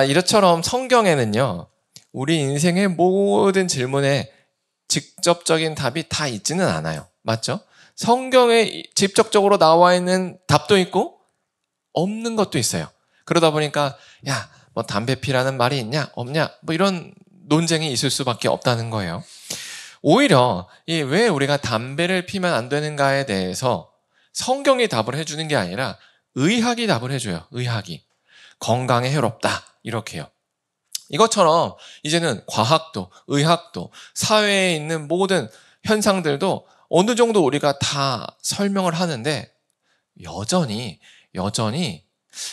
이것처럼 성경에는요, 우리 인생의 모든 질문에 직접적인 답이 다 있지는 않아요. 맞죠? 성경에 직접적으로 나와 있는 답도 있고 없는 것도 있어요. 그러다 보니까 야, 뭐 담배 피라는 말이 있냐 없냐 뭐 이런 논쟁이 있을 수밖에 없다는 거예요. 오히려 왜 우리가 담배를 피면 안 되는가에 대해서 성경이 답을 해주는 게 아니라 의학이 답을 해줘요. 의학이. 건강에 해롭다 이렇게요. 이것처럼 이제는 과학도 의학도 사회에 있는 모든 현상들도 어느 정도 우리가 다 설명을 하는데 여전히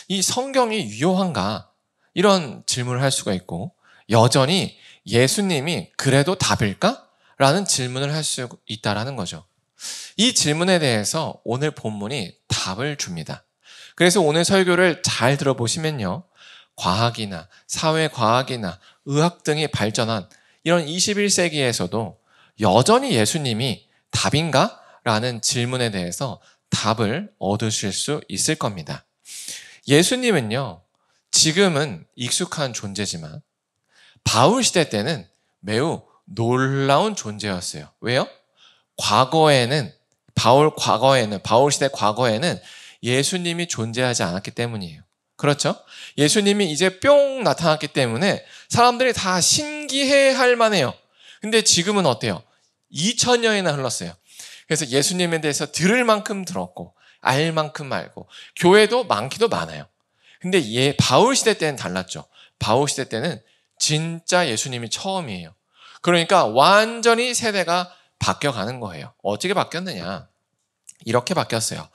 이 성경이 유효한가 이런 질문을 할 수가 있고 여전히 예수님이 그래도 답일까? 라는 질문을 할 수 있다라는 거죠. 이 질문에 대해서 오늘 본문이 답을 줍니다. 그래서 오늘 설교를 잘 들어보시면요. 과학이나 사회과학이나 의학 등이 발전한 이런 21세기에서도 여전히 예수님이 답인가? 라는 질문에 대해서 답을 얻으실 수 있을 겁니다. 예수님은요, 지금은 익숙한 존재지만 바울 시대 때는 매우 놀라운 존재였어요. 왜요? 바울 시대 과거에는 예수님이 존재하지 않았기 때문이에요. 그렇죠? 예수님이 이제 뿅 나타났기 때문에 사람들이 다 신기해할 만해요. 근데 지금은 어때요? 2000년이나 흘렀어요. 그래서 예수님에 대해서 들을 만큼 들었고 알 만큼 알고 교회도 많기도 많아요. 근데 바울 시대 때는 달랐죠. 바울 시대 때는 진짜 예수님이 처음이에요. 그러니까 완전히 세대가 바뀌어가는 거예요. 어떻게 바뀌었느냐? 이렇게 바뀌었어요.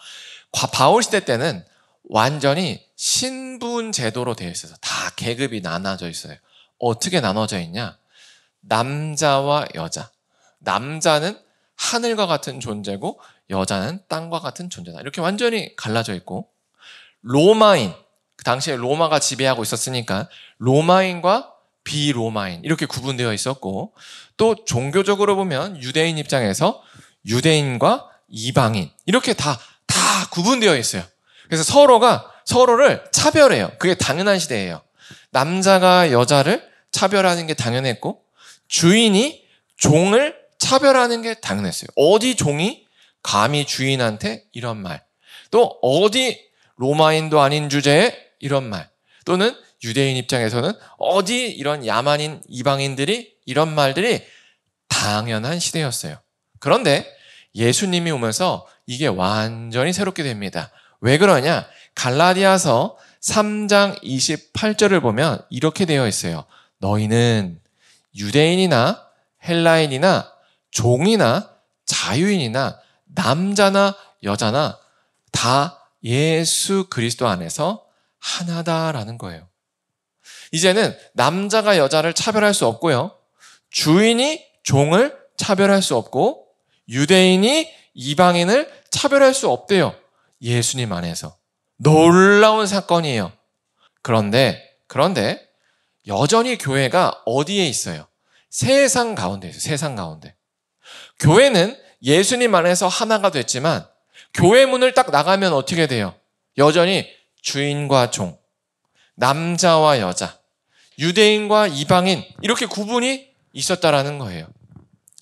바울 시대 때는 완전히 신분 제도로 되어 있어서 다 계급이 나눠져 있어요. 어떻게 나눠져 있냐? 남자와 여자. 남자는 하늘과 같은 존재고 여자는 땅과 같은 존재다. 이렇게 완전히 갈라져 있고 로마인, 그 당시에 로마가 지배하고 있었으니까 로마인과 비로마인 이렇게 구분되어 있었고 또 종교적으로 보면 유대인 입장에서 유대인과 이방인 이렇게 다 구분되어 있어요. 그래서 서로를 차별해요. 그게 당연한 시대예요. 남자가 여자를 차별하는 게 당연했고 주인이 종을 차별하는 게 당연했어요. 어디 종이 감히 주인한테 이런 말, 또 어디 로마인도 아닌 주제에 이런 말, 또는 유대인 입장에서는 어디 이런 야만인 이방인들이 이런 말들이 당연한 시대였어요. 그런데 예수님이 오면서 이게 완전히 새롭게 됩니다. 왜 그러냐? 갈라디아서 3장 28절을 보면 이렇게 되어 있어요. 너희는 유대인이나 헬라인이나 종이나 자유인이나 남자나 여자나 다 예수 그리스도 안에서 하나다라는 거예요. 이제는 남자가 여자를 차별할 수 없고요. 주인이 종을 차별할 수 없고 유대인이 이방인을 차별할 수 없대요. 예수님 안에서. 놀라운 사건이에요. 그런데 여전히 교회가 어디에 있어요? 세상 가운데 있어요. 세상 가운데. 교회는 예수님 안에서 하나가 됐지만 교회 문을 딱 나가면 어떻게 돼요? 여전히 주인과 종, 남자와 여자, 유대인과 이방인 이렇게 구분이 있었다라는 거예요.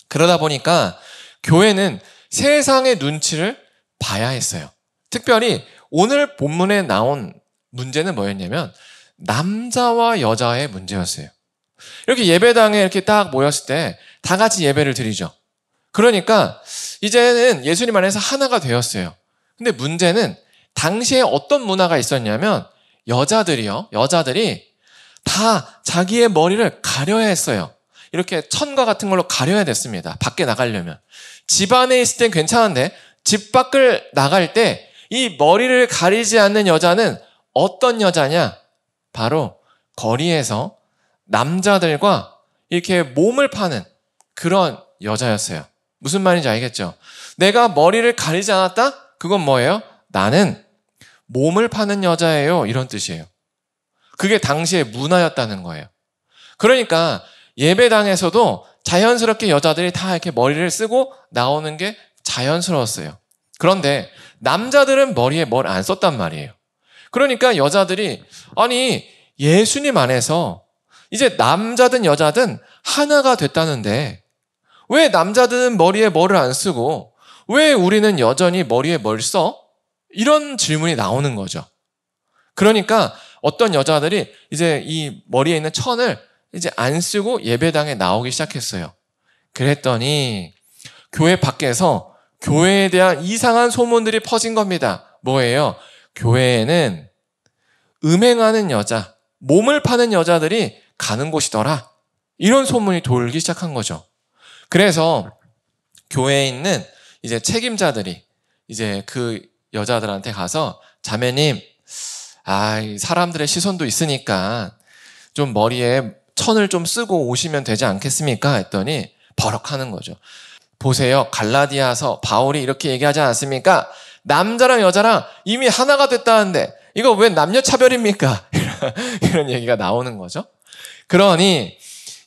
그러다 보니까 교회는 세상의 눈치를 봐야 했어요. 특별히 오늘 본문에 나온 문제는 뭐였냐면 남자와 여자의 문제였어요. 이렇게 예배당에 이렇게 딱 모였을 때 다 같이 예배를 드리죠. 그러니까 이제는 예수님 안에서 하나가 되었어요. 근데 문제는 당시에 어떤 문화가 있었냐면 여자들이 다 자기의 머리를 가려야 했어요. 이렇게 천과 같은 걸로 가려야 됐습니다. 밖에 나가려면. 집 안에 있을 땐 괜찮은데 집 밖을 나갈 때 이 머리를 가리지 않는 여자는 어떤 여자냐? 바로 거리에서 남자들과 이렇게 몸을 파는 그런 여자였어요. 무슨 말인지 알겠죠? 내가 머리를 가리지 않았다? 그건 뭐예요? 나는 몸을 파는 여자예요. 이런 뜻이에요. 그게 당시의 문화였다는 거예요. 그러니까 예배당에서도 자연스럽게 여자들이 다 이렇게 머리를 쓰고 나오는 게 자연스러웠어요. 그런데 남자들은 머리에 뭘 안 썼단 말이에요. 그러니까 여자들이 아니 예수님 안에서 이제 남자든 여자든 하나가 됐다는데 왜 남자들은 머리에 뭐를 안 쓰고 왜 우리는 여전히 머리에 뭘 써? 이런 질문이 나오는 거죠. 그러니까 어떤 여자들이 이제 이 머리에 있는 천을 이제 안 쓰고 예배당에 나오기 시작했어요. 그랬더니 교회 밖에서 교회에 대한 이상한 소문들이 퍼진 겁니다. 뭐예요? 교회에는 음행하는 여자, 몸을 파는 여자들이 가는 곳이더라. 이런 소문이 돌기 시작한 거죠. 그래서 교회에 있는 이제 책임자들이 이제 그 여자들한테 가서 자매님, 사람들의 시선도 있으니까 좀 머리에 천을 좀 쓰고 오시면 되지 않겠습니까? 했더니 버럭하는 거죠. 보세요. 갈라디아서 바울이 이렇게 얘기하지 않았습니까? 남자랑 여자랑 이미 하나가 됐다는데 이거 왜 남녀 차별입니까? 이런 얘기가 나오는 거죠. 그러니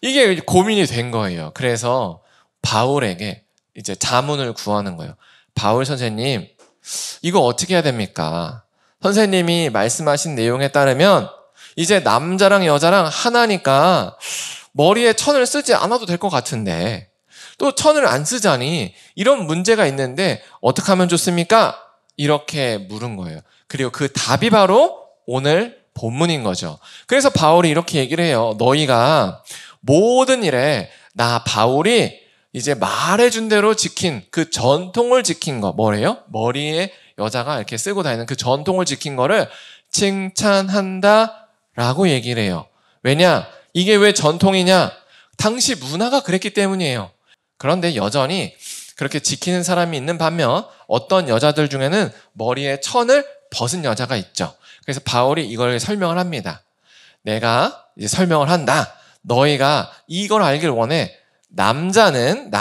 이게 고민이 된 거예요. 그래서 바울에게 이제 자문을 구하는 거예요. 바울 선생님, 이거 어떻게 해야 됩니까? 선생님이 말씀하신 내용에 따르면 이제 남자랑 여자랑 하나니까 머리에 천을 쓰지 않아도 될 것 같은데 또 천을 안 쓰자니 이런 문제가 있는데 어떻게 하면 좋습니까? 이렇게 물은 거예요. 그리고 그 답이 바로 오늘 본문인 거죠. 그래서 바울이 이렇게 얘기를 해요. 너희가 모든 일에 나 바울이 이제 말해준 대로 지킨 그 전통을 지킨 거 뭐래요? 머리에 여자가 이렇게 쓰고 다니는 그 전통을 지킨 거를 칭찬한다 라고 얘기를 해요. 왜냐? 이게 왜 전통이냐? 당시 문화가 그랬기 때문이에요. 그런데 여전히 그렇게 지키는 사람이 있는 반면 어떤 여자들 중에는 머리에 천을 벗은 여자가 있죠. 그래서 바울이 이걸 설명을 합니다. 내가 이제 설명을 한다. 너희가 이걸 알길 원해. 남자는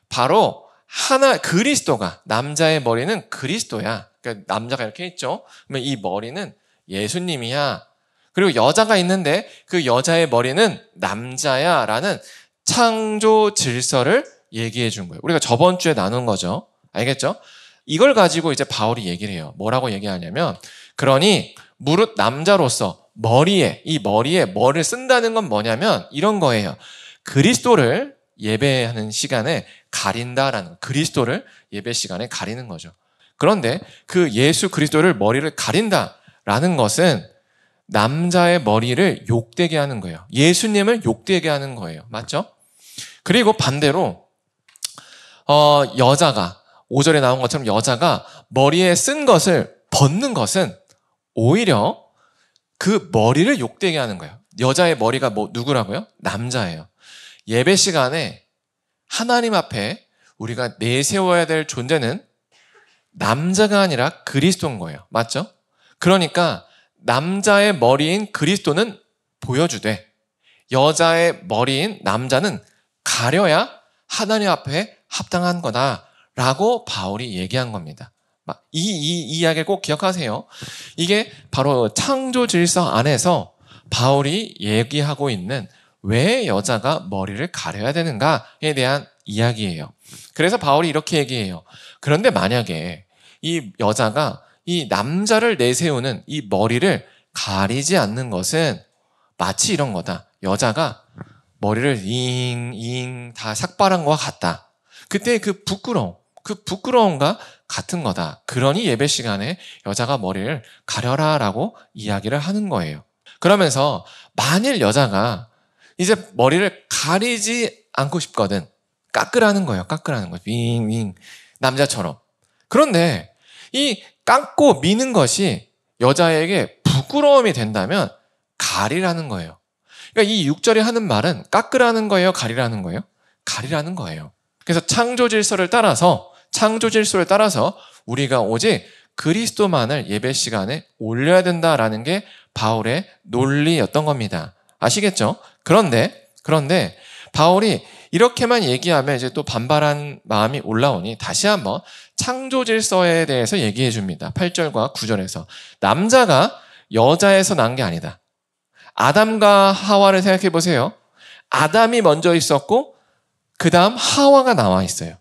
바로 하나 그리스도가 남자의 머리는 그리스도야. 그러니까 남자가 이렇게 있죠. 그러면 이 머리는 예수님이야. 그리고 여자가 있는데 그 여자의 머리는 남자야라는 창조 질서를 얘기해 준 거예요. 우리가 저번 주에 나눈 거죠. 알겠죠? 이걸 가지고 이제 바울이 얘기를 해요. 뭐라고 얘기하냐면 그러니 무릇 남자로서 이 머리에 뭐를 쓴다는 건 뭐냐면 이런 거예요. 그리스도를 예배하는 시간에 가린다라는 그리스도를 예배 시간에 가리는 거죠. 그런데 그 예수 그리스도를 머리를 가린다라는 것은 남자의 머리를 욕되게 하는 거예요. 예수님을 욕되게 하는 거예요. 맞죠? 그리고 반대로 여자가 5절에 나온 것처럼 여자가 머리에 쓴 것을 벗는 것은 오히려 그 머리를 욕되게 하는 거예요. 여자의 머리가 누구라고요? 남자예요. 예배 시간에 하나님 앞에 우리가 내세워야 될 존재는 남자가 아니라 그리스도인 거예요. 맞죠? 그러니까 남자의 머리인 그리스도는 보여주되 여자의 머리인 남자는 가려야 하나님 앞에 합당한 거다라고 바울이 얘기한 겁니다. 이 이야기를 꼭 기억하세요. 이게 바로 창조 질서 안에서 바울이 얘기하고 있는 왜 여자가 머리를 가려야 되는가에 대한 이야기예요. 그래서 바울이 이렇게 얘기해요. 그런데 만약에 이 여자가 이 남자를 내세우는 이 머리를 가리지 않는 것은 마치 이런 거다. 여자가 머리를 잉잉 다 삭발한 것과 같다. 그때 그 부끄러움과 같은 거다. 그러니 예배 시간에 여자가 머리를 가려라라고 이야기를 하는 거예요. 그러면서 만일 여자가 이제 머리를 가리지 않고 싶거든. 깎으라는 거예요. 깎으라는 거예요. 윙윙 남자처럼. 그런데 이 깎고 미는 것이 여자에게 부끄러움이 된다면 가리라는 거예요. 그러니까 이 6절에 하는 말은 깎으라는 거예요? 가리라는 거예요? 가리라는 거예요. 그래서 창조 질서를 따라서 우리가 오직 그리스도만을 예배 시간에 올려야 된다라는 게 바울의 논리였던 겁니다. 아시겠죠? 그런데 바울이 이렇게만 얘기하면 이제 또 반발한 마음이 올라오니 다시 한번 창조 질서에 대해서 얘기해 줍니다. 8절과 9절에서 남자가 여자에서 난 게 아니다. 아담과 하와를 생각해 보세요. 아담이 먼저 있었고 그 다음 하와가 나와 있어요.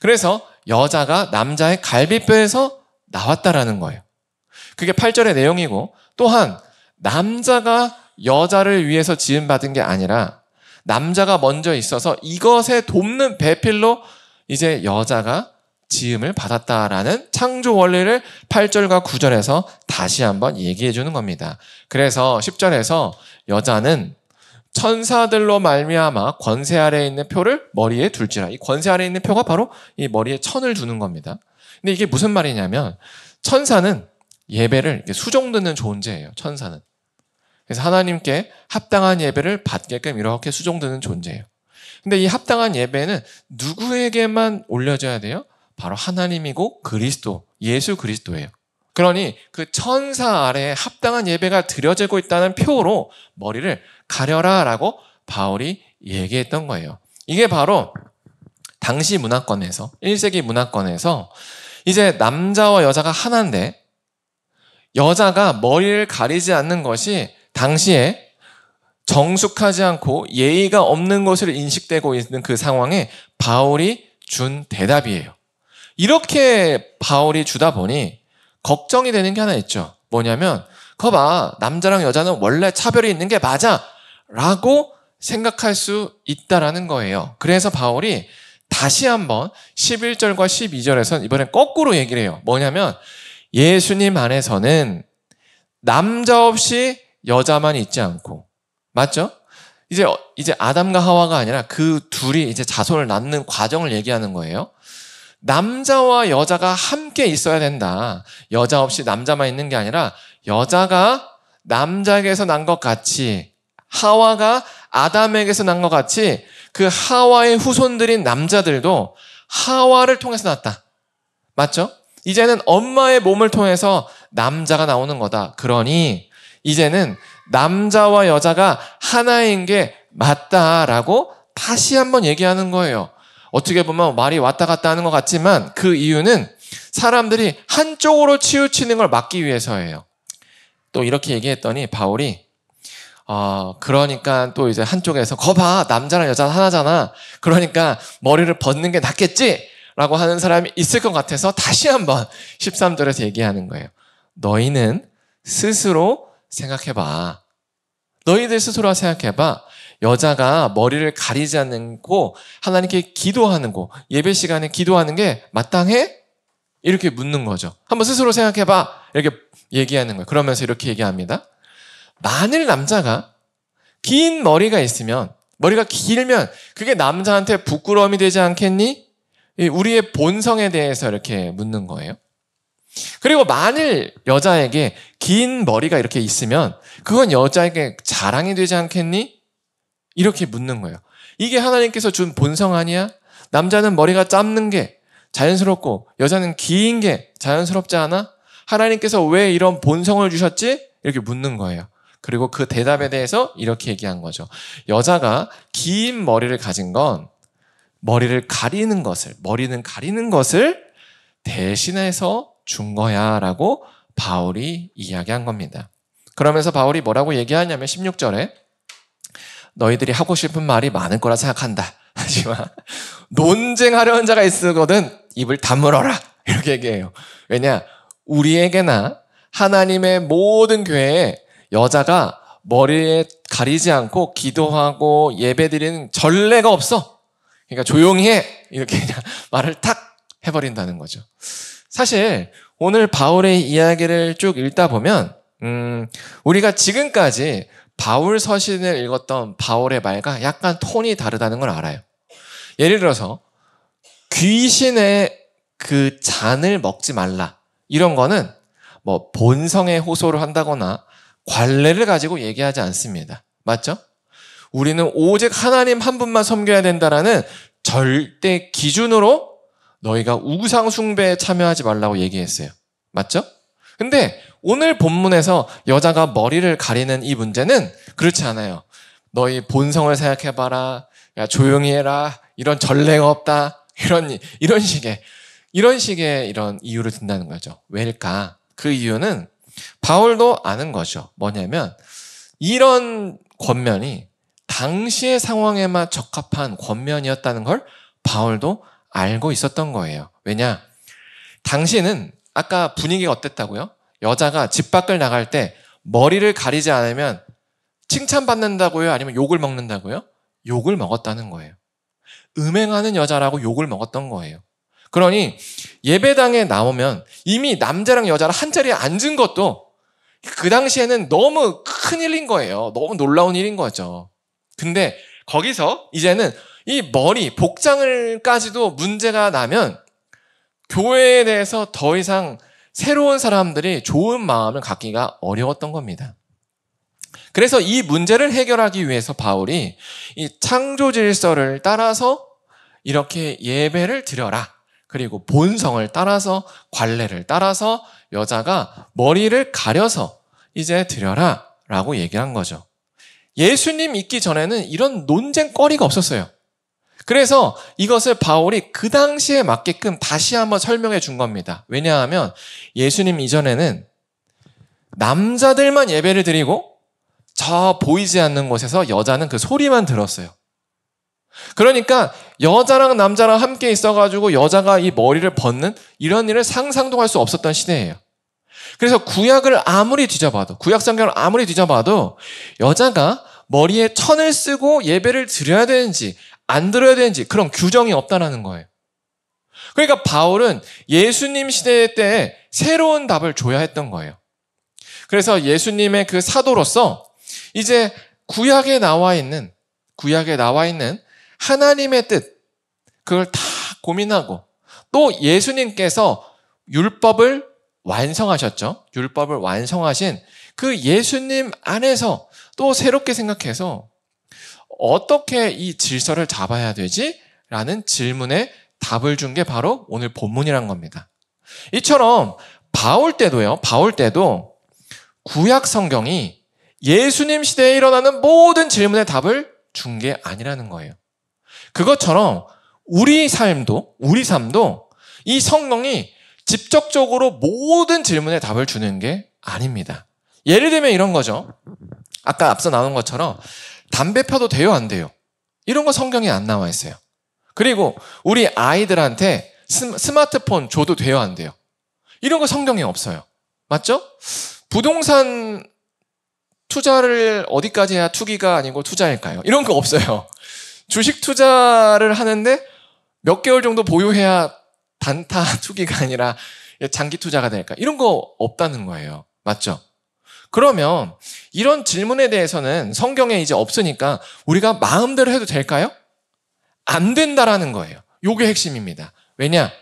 그래서 여자가 남자의 갈비뼈에서 나왔다라는 거예요. 그게 8절의 내용이고 또한 남자가 여자를 위해서 지음받은 게 아니라 남자가 먼저 있어서 이것에 돕는 배필로 이제 여자가 지음을 받았다라는 창조 원리를 8절과 9절에서 다시 한번 얘기해 주는 겁니다. 그래서 10절에서 여자는 천사들로 말미암아 권세 아래에 있는 표를 머리에 둘지라. 이 권세 아래에 있는 표가 바로 이 머리에 천을 두는 겁니다. 근데 이게 무슨 말이냐면 천사는 예배를 이렇게 수종드는 존재예요. 천사는. 그래서 하나님께 합당한 예배를 받게끔 이렇게 수종드는 존재예요. 근데 이 합당한 예배는 누구에게만 올려져야 돼요? 바로 하나님이고 그리스도, 예수 그리스도예요. 그러니 그 천사 아래에 합당한 예배가 드려지고 있다는 표로 머리를 가려라라고 바울이 얘기했던 거예요. 이게 바로 당시 문화권에서 1세기 문화권에서 이제 남자와 여자가 하나인데 여자가 머리를 가리지 않는 것이 당시에 정숙하지 않고 예의가 없는 것으로 인식되고 있는 그 상황에 바울이 준 대답이에요. 이렇게 바울이 주다 보니 걱정이 되는 게 하나 있죠. 뭐냐면 거 봐, 남자랑 여자는 원래 차별이 있는 게 맞아 라고 생각할 수 있다라는 거예요. 그래서 바울이 다시 한번 11절과 12절에서 이번엔 거꾸로 얘기를 해요. 뭐냐면 예수님 안에서는 남자 없이 여자만 있지 않고, 맞죠? 이제 아담과 하와가 아니라 그 둘이 이제 자손을 낳는 과정을 얘기하는 거예요. 남자와 여자가 함께 있어야 된다. 여자 없이 남자만 있는 게 아니라 여자가 남자에게서 난 것 같이 하와가 아담에게서 난 것 같이 그 하와의 후손들인 남자들도 하와를 통해서 났다. 맞죠? 이제는 엄마의 몸을 통해서 남자가 나오는 거다. 그러니 이제는 남자와 여자가 하나인 게 맞다라고 다시 한번 얘기하는 거예요. 어떻게 보면 말이 왔다 갔다 하는 것 같지만 그 이유는 사람들이 한쪽으로 치우치는 걸 막기 위해서예요. 또 이렇게 얘기했더니 바울이 그러니까 또 이제 한쪽에서 거봐, 남자랑 여자는 하나잖아. 그러니까 머리를 벗는 게 낫겠지? 라고 하는 사람이 있을 것 같아서 다시 한번 13절에서 얘기하는 거예요. 너희는 스스로 생각해봐. 너희들 스스로 생각해봐. 여자가 머리를 가리지 않고 하나님께 기도하는 거, 예배 시간에 기도하는 게 마땅해? 이렇게 묻는 거죠. 한번 스스로 생각해봐. 이렇게 얘기하는 거예요. 그러면서 이렇게 얘기합니다. 만일 남자가 긴 머리가 있으면, 머리가 길면 그게 남자한테 부끄러움이 되지 않겠니? 우리의 본성에 대해서 이렇게 묻는 거예요. 그리고 만일 여자에게 긴 머리가 이렇게 있으면 그건 여자에게 자랑이 되지 않겠니? 이렇게 묻는 거예요. 이게 하나님께서 준 본성 아니야? 남자는 머리가 짧는 게 자연스럽고 여자는 긴 게 자연스럽지 않아? 하나님께서 왜 이런 본성을 주셨지? 이렇게 묻는 거예요. 그리고 그 대답에 대해서 이렇게 얘기한 거죠. 여자가 긴 머리를 가진 건 머리는 가리는 것을 대신해서 준 거야 라고 바울이 이야기한 겁니다. 그러면서 바울이 뭐라고 얘기하냐면 16절에 너희들이 하고 싶은 말이 많을 거라 생각한다. 하지만 논쟁하려는 자가 있으거든 입을 다물어라. 이렇게 얘기해요. 왜냐? 우리에게나 하나님의 모든 교회에 여자가 머리에 가리지 않고 기도하고 예배드리는 전례가 없어. 그러니까 조용히 해. 이렇게 그냥 말을 탁 해버린다는 거죠. 사실 오늘 바울의 이야기를 쭉 읽다 보면 우리가 지금까지 바울 서신을 읽었던 바울의 말과 약간 톤이 다르다는 걸 알아요. 예를 들어서 귀신의 그 잔을 먹지 말라. 이런 거는 뭐 본성에 호소를 한다거나 관례를 가지고 얘기하지 않습니다. 맞죠? 우리는 오직 하나님 한 분만 섬겨야 된다라는 절대 기준으로 너희가 우상 숭배에 참여하지 말라고 얘기했어요. 맞죠? 근데 오늘 본문에서 여자가 머리를 가리는 이 문제는 그렇지 않아요. 너희 본성을 생각해봐라. 야, 조용히 해라. 이런 전례가 없다. 이런 식의 이런 이유를 든다는 거죠. 왜일까? 그 이유는 바울도 아는 거죠. 뭐냐면 이런 권면이 당시의 상황에만 적합한 권면이었다는 걸 바울도 알고 있었던 거예요. 왜냐? 당시는 아까 분위기가 어땠다고요? 여자가 집 밖을 나갈 때 머리를 가리지 않으면 칭찬받는다고요? 아니면 욕을 먹는다고요? 욕을 먹었다는 거예요. 음행하는 여자라고 욕을 먹었던 거예요. 그러니 예배당에 나오면 이미 남자랑 여자랑 한 자리에 앉은 것도 그 당시에는 너무 큰 일인 거예요. 너무 놀라운 일인 거죠. 근데 거기서 이제는 이 머리, 복장을까지도 문제가 나면 교회에 대해서 더 이상 새로운 사람들이 좋은 마음을 갖기가 어려웠던 겁니다. 그래서 이 문제를 해결하기 위해서 바울이 이 창조 질서를 따라서 이렇게 예배를 드려라. 그리고 본성을 따라서 관례를 따라서 여자가 머리를 가려서 이제 드려라 라고 얘기한 거죠. 예수님 있기 전에는 이런 논쟁거리가 없었어요. 그래서 이것을 바울이 그 당시에 맞게끔 다시 한번 설명해 준 겁니다. 왜냐하면 예수님 이전에는 남자들만 예배를 드리고 저 보이지 않는 곳에서 여자는 그 소리만 들었어요. 그러니까 여자랑 남자랑 함께 있어가지고 여자가 이 머리를 벗는 이런 일을 상상도 할 수 없었던 시대예요. 그래서 구약을 아무리 뒤져봐도, 구약 성경을 아무리 뒤져봐도 여자가 머리에 천을 쓰고 예배를 드려야 되는지 안 드려야 되는지 그런 규정이 없다는 거예요. 그러니까 바울은 예수님 시대 때 새로운 답을 줘야 했던 거예요. 그래서 예수님의 그 사도로서 이제 구약에 나와 있는 하나님의 뜻, 그걸 다 고민하고 또 예수님께서 율법을 완성하셨죠. 율법을 완성하신 그 예수님 안에서 또 새롭게 생각해서 어떻게 이 질서를 잡아야 되지? 라는 질문에 답을 준 게 바로 오늘 본문이란 겁니다. 이처럼 바울 때도 구약 성경이 예수님 시대에 일어나는 모든 질문에 답을 준 게 아니라는 거예요. 그것처럼 우리 삶도 이 성경이 직접적으로 모든 질문에 답을 주는 게 아닙니다. 예를 들면 이런 거죠. 아까 앞서 나온 것처럼 담배 펴도 돼요, 안 돼요? 이런 거 성경에 안 나와 있어요. 그리고 우리 아이들한테 스마트폰 줘도 돼요, 안 돼요? 이런 거 성경에 없어요. 맞죠? 부동산 투자를 어디까지 해야 투기가 아니고 투자일까요? 이런 거 없어요. 주식 투자를 하는데 몇 개월 정도 보유해야 단타 투기가 아니라 장기 투자가 될까? 이런 거 없다는 거예요. 맞죠? 그러면 이런 질문에 대해서는 성경에 이제 없으니까 우리가 마음대로 해도 될까요? 안 된다라는 거예요. 요게 핵심입니다. 왜냐?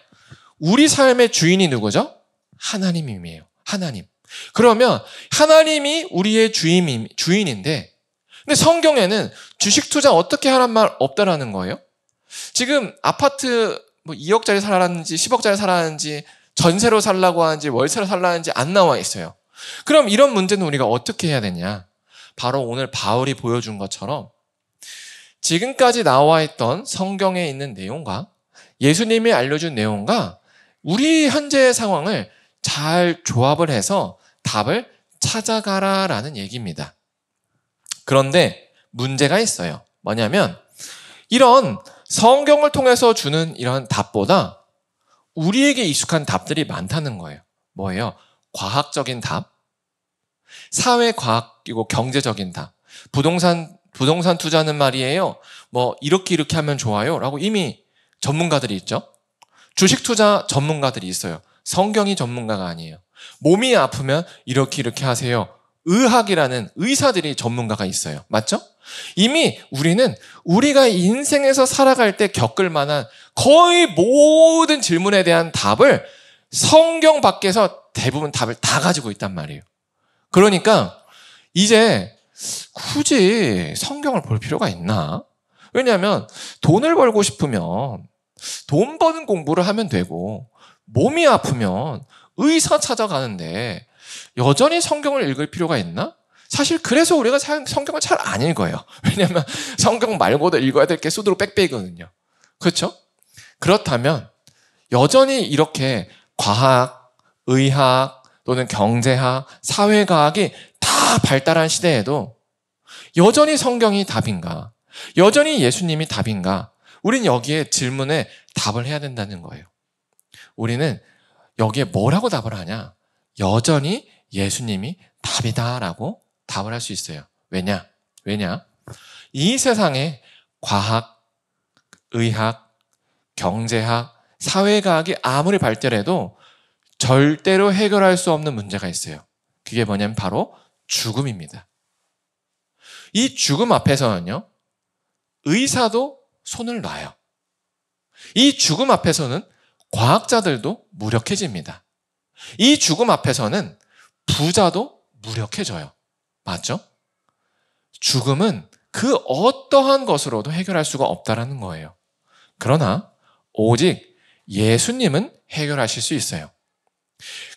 우리 삶의 주인이 누구죠? 하나님이에요. 하나님. 그러면 하나님이 우리의 주인인데 근데 성경에는 주식 투자 어떻게 하란 말 없다라는 거예요? 지금 아파트 2억짜리 살았는지 10억짜리 살았는지 전세로 살라고 하는지 월세로 살라는지 안 나와 있어요. 그럼 이런 문제는 우리가 어떻게 해야 되냐? 바로 오늘 바울이 보여준 것처럼 지금까지 나와 있던 성경에 있는 내용과 예수님이 알려준 내용과 우리 현재의 상황을 잘 조합을 해서 답을 찾아가라라는 얘기입니다. 그런데 문제가 있어요. 뭐냐면 이런 성경을 통해서 주는 이런 답보다 우리에게 익숙한 답들이 많다는 거예요. 뭐예요? 과학적인 답, 사회과학이고 경제적인 답, 부동산 투자는 말이에요. 이렇게 하면 좋아요. 라고 이미 전문가들이 있죠. 주식 투자 전문가들이 있어요. 성경이 전문가가 아니에요. 몸이 아프면 이렇게 하세요. 의학이라는 의사들이 전문가가 있어요. 맞죠? 이미 우리는 우리가 인생에서 살아갈 때 겪을 만한 거의 모든 질문에 대한 답을 성경 밖에서 대부분 답을 다 가지고 있단 말이에요. 그러니까 이제 굳이 성경을 볼 필요가 있나? 왜냐하면 돈을 벌고 싶으면 돈 버는 공부를 하면 되고 몸이 아프면 의사 찾아가는데 여전히 성경을 읽을 필요가 있나? 사실 그래서 우리가 성경을 잘 안 읽어요. 왜냐하면 성경 말고도 읽어야 될 게 수두룩 빽빽이거든요. 그렇죠? 그렇다면 여전히 이렇게 과학, 의학 또는 경제학, 사회과학이 다 발달한 시대에도 여전히 성경이 답인가? 여전히 예수님이 답인가? 우린 여기에 질문에 답을 해야 된다는 거예요. 우리는 여기에 뭐라고 답을 하냐? 여전히 예수님이 답이다라고 답을 할 수 있어요. 왜냐? 이 세상에 과학, 의학, 경제학, 사회과학이 아무리 발달해도 절대로 해결할 수 없는 문제가 있어요. 그게 뭐냐면 바로 죽음입니다. 이 죽음 앞에서는요, 의사도 손을 놔요. 이 죽음 앞에서는 과학자들도 무력해집니다. 이 죽음 앞에서는 부자도 무력해져요. 맞죠? 죽음은 그 어떠한 것으로도 해결할 수가 없다라는 거예요. 그러나 오직 예수님은 해결하실 수 있어요.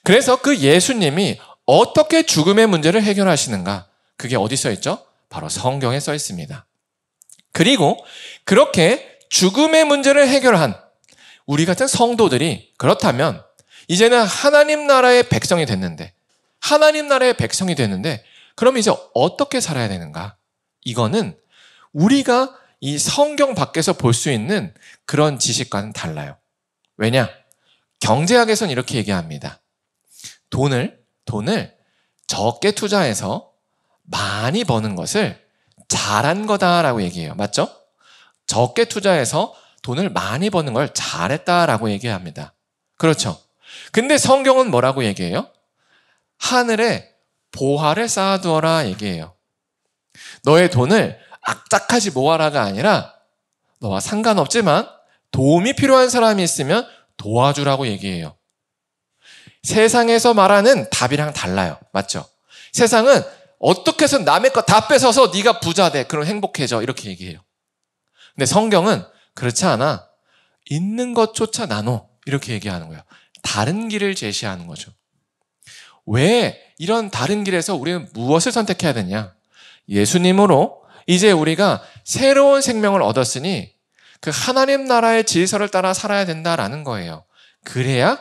그래서 그 예수님이 어떻게 죽음의 문제를 해결하시는가? 그게 어디 써 있죠? 바로 성경에 써 있습니다. 그리고 그렇게 죽음의 문제를 해결한 우리 같은 성도들이 그렇다면 이제는 하나님 나라의 백성이 됐는데 그럼 이제 어떻게 살아야 되는가? 이거는 우리가 이 성경 밖에서 볼 수 있는 그런 지식과는 달라요. 왜냐? 경제학에서는 이렇게 얘기합니다. 돈을 적게 투자해서 많이 버는 것을 잘한 거다라고 얘기해요. 맞죠? 적게 투자해서 돈을 많이 버는 걸 잘했다라고 얘기합니다. 그렇죠? 근데 성경은 뭐라고 얘기해요? 하늘에 보화를 쌓아두어라 얘기해요. 너의 돈을 악착같이 모아라가 아니라 너와 상관없지만 도움이 필요한 사람이 있으면 도와주라고 얘기해요. 세상에서 말하는 답이랑 달라요. 맞죠? 세상은 어떻게 해서 남의 거 다 뺏어서 네가 부자 돼. 그럼 행복해져. 이렇게 얘기해요. 근데 성경은 그렇지 않아. 있는 것조차 나눠. 이렇게 얘기하는 거예요. 다른 길을 제시하는 거죠. 왜 이런 다른 길에서 우리는 무엇을 선택해야 되냐? 예수님으로 이제 우리가 새로운 생명을 얻었으니 그 하나님 나라의 질서를 따라 살아야 된다라는 거예요. 그래야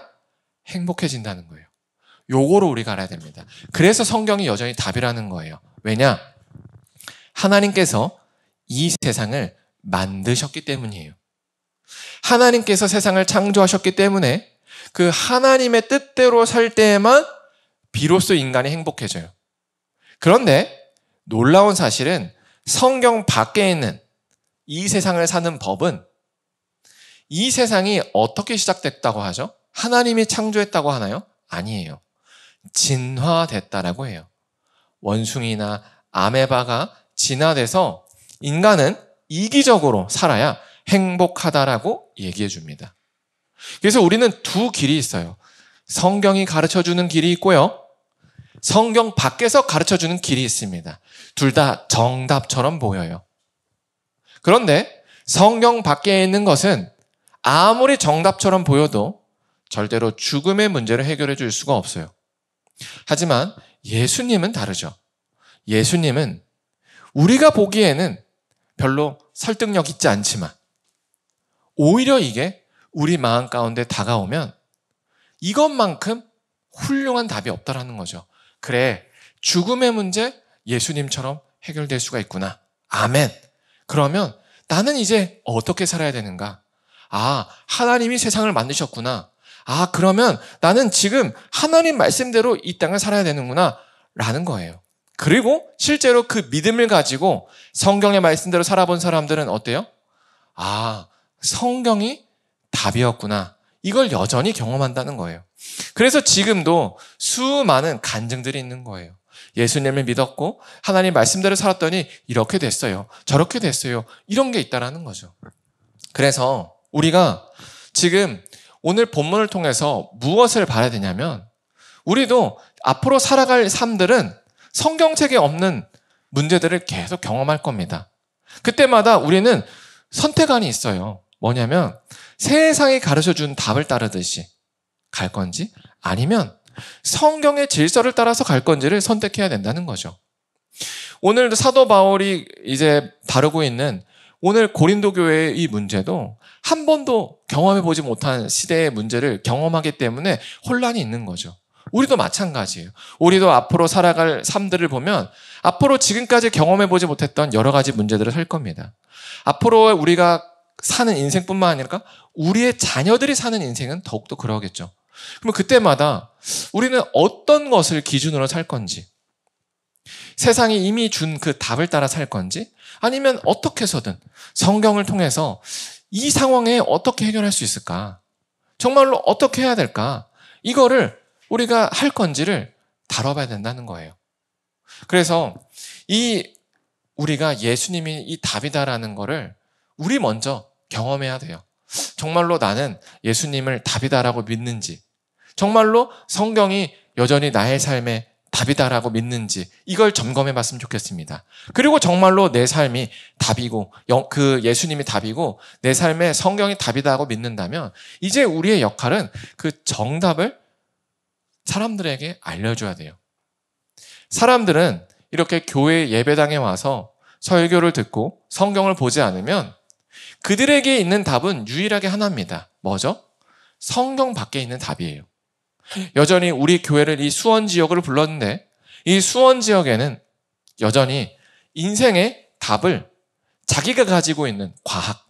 행복해진다는 거예요. 요거로 우리가 알아야 됩니다. 그래서 성경이 여전히 답이라는 거예요. 왜냐? 하나님께서 이 세상을 만드셨기 때문이에요. 하나님께서 세상을 창조하셨기 때문에 그 하나님의 뜻대로 살 때에만 비로소 인간이 행복해져요. 그런데 놀라운 사실은 성경 밖에 있는 이 세상을 사는 법은 이 세상이 어떻게 시작됐다고 하죠? 하나님이 창조했다고 하나요? 아니에요. 진화됐다라고 해요. 원숭이나 아메바가 진화돼서 인간은 이기적으로 살아야 행복하다라고 얘기해 줍니다. 그래서 우리는 두 길이 있어요. 성경이 가르쳐주는 길이 있고요. 성경 밖에서 가르쳐주는 길이 있습니다. 둘 다 정답처럼 보여요. 그런데 성경 밖에 있는 것은 아무리 정답처럼 보여도 절대로 죽음의 문제를 해결해 줄 수가 없어요. 하지만 예수님은 다르죠. 예수님은 우리가 보기에는 별로 설득력 있지 않지만 오히려 이게 우리 마음 가운데 다가오면 이것만큼 훌륭한 답이 없다라는 거죠. 그래, 죽음의 문제 예수님처럼 해결될 수가 있구나. 아멘. 그러면 나는 이제 어떻게 살아야 되는가? 아, 하나님이 세상을 만드셨구나. 아, 그러면 나는 지금 하나님 말씀대로 이 땅을 살아야 되는구나. 라는 거예요. 그리고 실제로 그 믿음을 가지고 성경의 말씀대로 살아본 사람들은 어때요? 아, 성경이 답이었구나. 이걸 여전히 경험한다는 거예요. 그래서 지금도 수많은 간증들이 있는 거예요. 예수님을 믿었고 하나님 말씀대로 살았더니 이렇게 됐어요. 저렇게 됐어요. 이런 게 있다라는 거죠. 그래서 우리가 지금 오늘 본문을 통해서 무엇을 봐야 되냐면 우리도 앞으로 살아갈 삶들은 성경책에 없는 문제들을 계속 경험할 겁니다. 그때마다 우리는 선택안이 있어요. 뭐냐면 세상이 가르쳐준 답을 따르듯이 갈 건지 아니면 성경의 질서를 따라서 갈 건지를 선택해야 된다는 거죠. 오늘도 사도 바울이 이제 다루고 있는 오늘 고린도 교회의 이 문제도 한 번도 경험해보지 못한 시대의 문제를 경험하기 때문에 혼란이 있는 거죠. 우리도 마찬가지예요. 우리도 앞으로 살아갈 삶들을 보면 앞으로 지금까지 경험해보지 못했던 여러 가지 문제들을 살 겁니다. 앞으로 우리가 사는 인생뿐만 아니라 우리의 자녀들이 사는 인생은 더욱더 그러겠죠. 그럼 그때마다 우리는 어떤 것을 기준으로 살 건지 세상이 이미 준 그 답을 따라 살 건지, 아니면 어떻게 해서든 성경을 통해서 이 상황에 어떻게 해결할 수 있을까? 정말로 어떻게 해야 될까? 이거를 우리가 할 건지를 다뤄봐야 된다는 거예요. 그래서 우리가 예수님이 이 답이다라는 거를 우리 먼저 경험해야 돼요. 정말로 나는 예수님을 답이다라고 믿는지, 정말로 성경이 여전히 나의 삶의 답이다라고 믿는지, 이걸 점검해 봤으면 좋겠습니다. 그리고 정말로 내 삶이 답이고, 그 예수님이 답이고, 내 삶의 성경이 답이다라고 믿는다면, 이제 우리의 역할은 그 정답을 사람들에게 알려줘야 돼요. 사람들은 이렇게 교회 예배당에 와서 설교를 듣고 성경을 보지 않으면 그들에게 있는 답은 유일하게 하나입니다. 뭐죠? 성경 밖에 있는 답이에요. 여전히 우리 교회를 이 수원 지역으로 불렀는데, 이 수원 지역에는 여전히 인생의 답을 자기가 가지고 있는 과학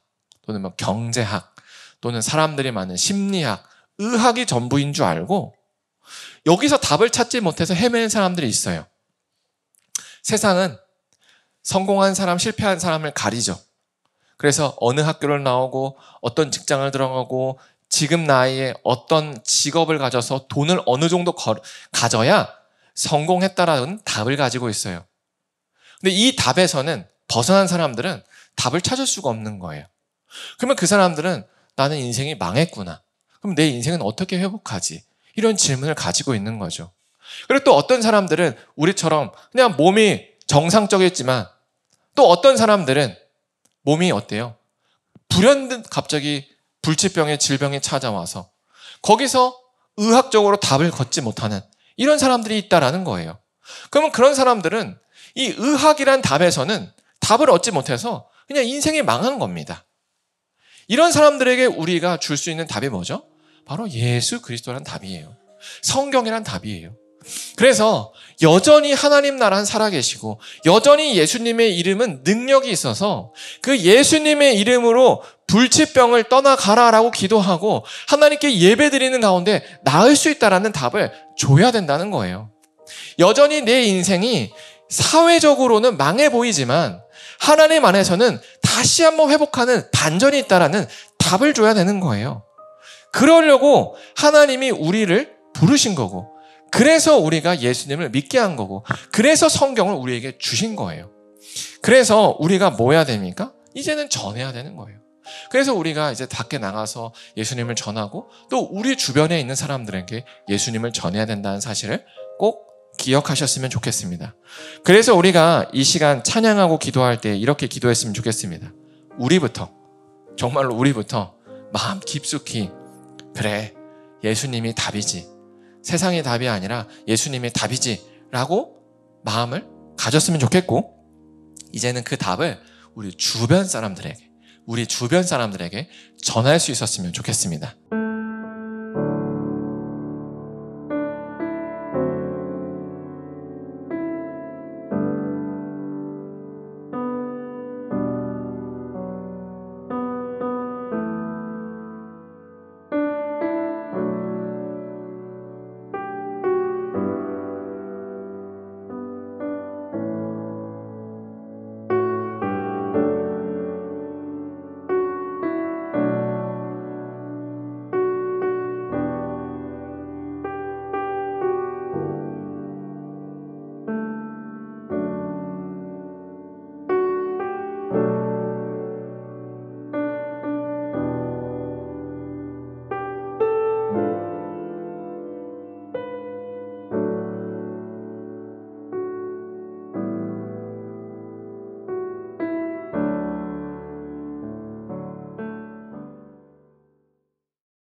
또는 경제학 또는 사람들이 많은 심리학, 의학이 전부인 줄 알고 여기서 답을 찾지 못해서 헤매는 사람들이 있어요. 세상은 성공한 사람, 실패한 사람을 가리죠. 그래서 어느 학교를 나오고 어떤 직장을 들어가고 지금 나이에 어떤 직업을 가져서 돈을 어느 정도 가져야 성공했다라는 답을 가지고 있어요. 근데 이 답에서는 벗어난 사람들은 답을 찾을 수가 없는 거예요. 그러면 그 사람들은 나는 인생이 망했구나. 그럼 내 인생은 어떻게 회복하지? 이런 질문을 가지고 있는 거죠. 그리고 또 어떤 사람들은 우리처럼 그냥 몸이 정상적이었지만, 또 어떤 사람들은 몸이 어때요? 불현듯 갑자기 불치병의 질병이 찾아와서 거기서 의학적으로 답을 걷지 못하는 이런 사람들이 있다라는 거예요. 그러면 그런 사람들은 이 의학이란 답에서는 답을 얻지 못해서 그냥 인생이 망한 겁니다. 이런 사람들에게 우리가 줄 수 있는 답이 뭐죠? 바로 예수 그리스도란 답이에요. 성경이란 답이에요. 그래서 여전히 하나님 나라는 살아계시고 여전히 예수님의 이름은 능력이 있어서 그 예수님의 이름으로 불치병을 떠나가라라고 기도하고 하나님께 예배드리는 가운데 나을 수 있다라는 답을 줘야 된다는 거예요. 여전히 내 인생이 사회적으로는 망해 보이지만 하나님 안에서는 다시 한번 회복하는 반전이 있다라는 답을 줘야 되는 거예요. 그러려고 하나님이 우리를 부르신 거고, 그래서 우리가 예수님을 믿게 한 거고, 그래서 성경을 우리에게 주신 거예요. 그래서 우리가 뭐 해야 됩니까? 이제는 전해야 되는 거예요. 그래서 우리가 이제 밖에 나가서 예수님을 전하고 또 우리 주변에 있는 사람들에게 예수님을 전해야 된다는 사실을 꼭 기억하셨으면 좋겠습니다. 그래서 우리가 이 시간 찬양하고 기도할 때 이렇게 기도했으면 좋겠습니다. 우리부터, 정말로 우리부터 마음 깊숙이, 그래, 예수님이 답이지, 세상의 답이 아니라 예수님의 답이지 라고 마음을 가졌으면 좋겠고, 이제는 그 답을 우리 주변 사람들에게 전할 수 있었으면 좋겠습니다.